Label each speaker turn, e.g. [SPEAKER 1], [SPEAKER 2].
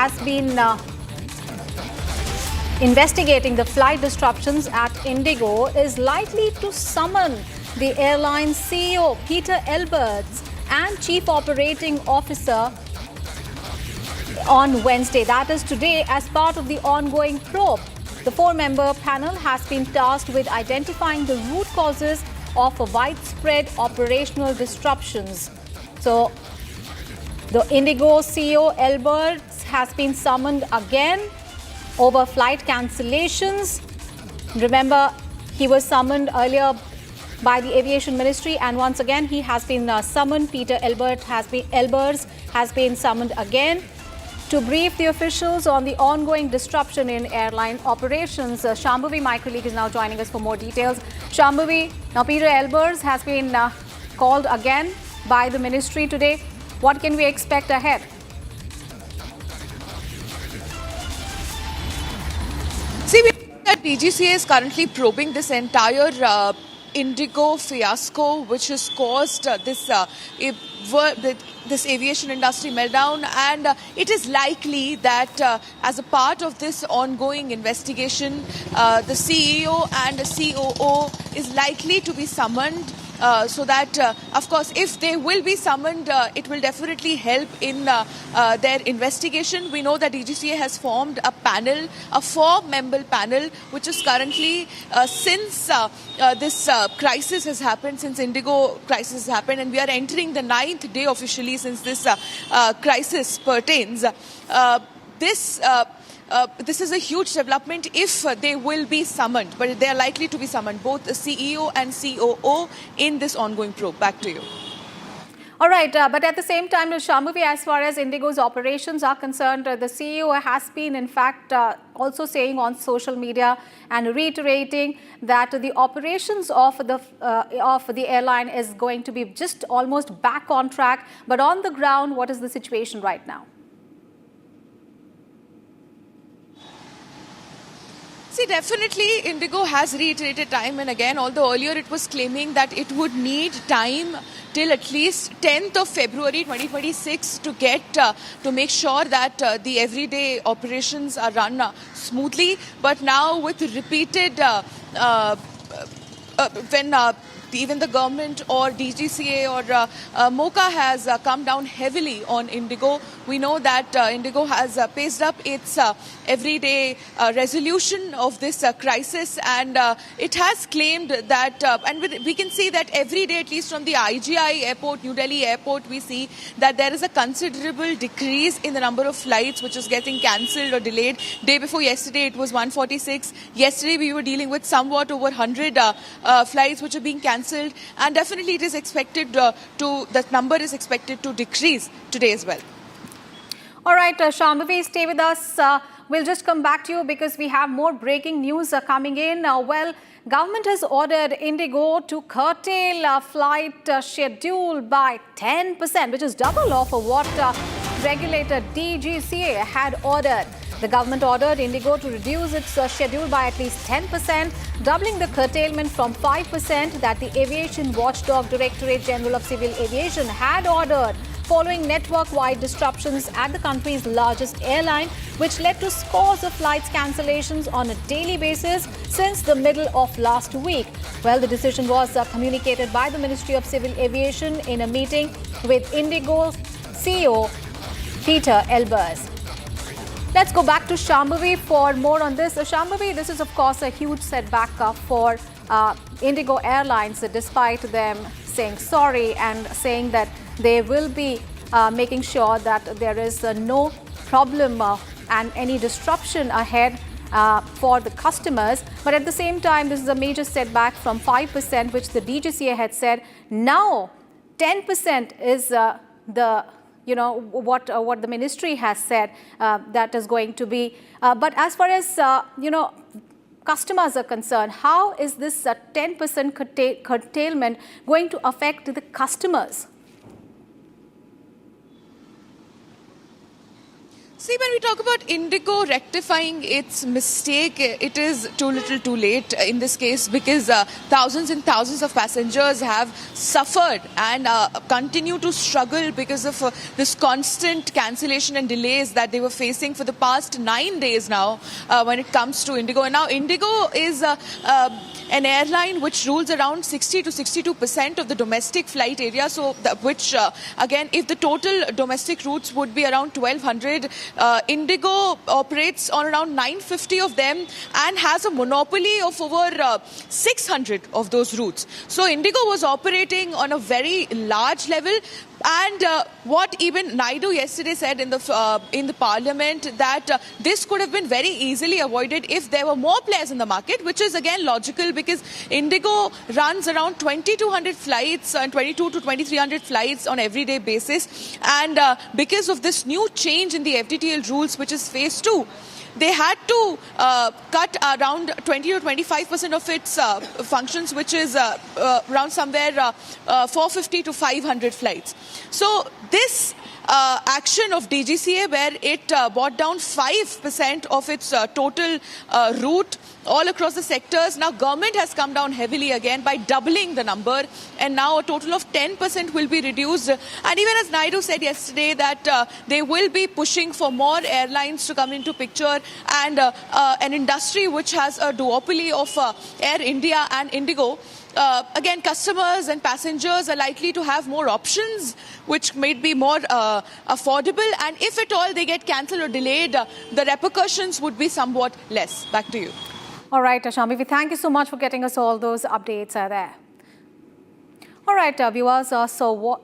[SPEAKER 1] has been investigating the flight disruptions at Indigo, is likely to summon the airline CEO Peter Elberts and Chief Operating Officer on Wednesday, that is today, as part of the ongoing probe. The four-member panel has been tasked with identifying the root causes of widespread operational disruptions. So, the Indigo CEO Elberts has been summoned again over flight cancellations. Remember, he was summoned earlier by the Aviation Ministry, and once again he has been summoned. Peter Elberts has been summoned again to brief the officials on the ongoing disruption in airline operations. Shambhavi, my colleague, is now joining us for more details. Shambhavi, now Peter Elberts has been called again by the ministry today. What can we expect ahead?
[SPEAKER 2] See, we know that DGCA is currently probing this entire Indigo fiasco, which has caused this aviation industry meltdown, and it is likely that as a part of this ongoing investigation, the CEO and the COO is likely to be summoned. So that, of course, if they will be summoned, it will definitely help in their investigation. We know that DGCA has formed a panel, a four-member panel, which is currently, since this crisis has happened, since Indigo crisis has happened, and we are entering the 9th day officially since this crisis pertains. This is a huge development if they will be summoned, but they are likely to be summoned, both the CEO and COO, in this ongoing probe. Back to you.
[SPEAKER 1] All right, but at the same time, Shambhavi, as far as Indigo's operations are concerned, the CEO has been, in fact, also saying on social media and reiterating that the operations of the airline is going to be just almost back on track. But on the ground, what is the situation right now?
[SPEAKER 2] See, definitely Indigo has reiterated time and again, although earlier it was claiming that it would need time till at least 10th of February 2026 to get to make sure that the everyday operations are run smoothly. But now with repeated when even the government or DGCA or MOCA has come down heavily on Indigo. We know that Indigo has paced up its everyday resolution of this crisis, and it has claimed that, and we can see that every day, at least from the IGI airport, New Delhi airport, we see that there is a considerable decrease in the number of flights which is getting cancelled or delayed. Day before yesterday, it was 146. Yesterday, we were dealing with somewhat over 100 flights which are being cancelled. And definitely it is expected that number is expected to decrease today as well.
[SPEAKER 1] All right, Shambhavi, stay with us. We'll just come back to you because we have more breaking news coming in. Well, government has ordered Indigo to curtail flight schedule by 10%, which is double of what regulator DGCA had ordered. The government ordered Indigo to reduce its schedule by at least 10%, doubling the curtailment from 5% that the Aviation watchdog Directorate General of Civil Aviation had ordered, following network-wide disruptions at the country's largest airline, which led to scores of flights cancellations on a daily basis since the middle of last week. Well, the decision was communicated by the Ministry of Civil Aviation in a meeting with Indigo CEO Peter Elberts. Let's go back to Shambhavi for more on this. Shambhavi, this is of course a huge setback for Indigo Airlines, despite them saying sorry and saying that they will be making sure that there is no problem and any disruption ahead for the customers. But at the same time, this is a major setback from 5%, which the DGCA had said. Now 10% is what the ministry has said that is going to be. But as far as, customers are concerned, how is this 10% curtailment going to affect the customers?
[SPEAKER 2] See, when we talk about Indigo rectifying its mistake, it is too little too late in this case, because thousands and thousands of passengers have suffered and continue to struggle because of this constant cancellation and delays that they were facing for the past 9 days now when it comes to Indigo. And now Indigo is an airline which rules around 60 to 62% of the domestic flight area. So, which again, if the total domestic routes would be around 1,200, Indigo operates on around 950 of them and has a monopoly of over 600 of those routes. So Indigo was operating on a very large level. And what even Naidu yesterday said in the parliament, that this could have been very easily avoided if there were more players in the market, which is again logical, because Indigo runs around 2,200 flights and 2,200 to 2,300 flights on everyday basis. And because of this new change in the FDTL rules, which is phase 2, they had to cut around 20 to 25% of its functions, which is around somewhere 450 to 500 flights. So this action of DGCA, where it brought down 5% of its total route all across the sectors. Now government has come down heavily again by doubling the number, and now a total of 10% will be reduced. And even as Naidu said yesterday, that they will be pushing for more airlines to come into picture, and an industry which has a duopoly of Air India and Indigo. Again, customers and passengers are likely to have more options, which may be more affordable. And if at all they get cancelled or delayed, the repercussions would be somewhat less. Back to you.
[SPEAKER 1] All right, Shambhavi, thank you so much for getting us all those updates there. All right, viewers, so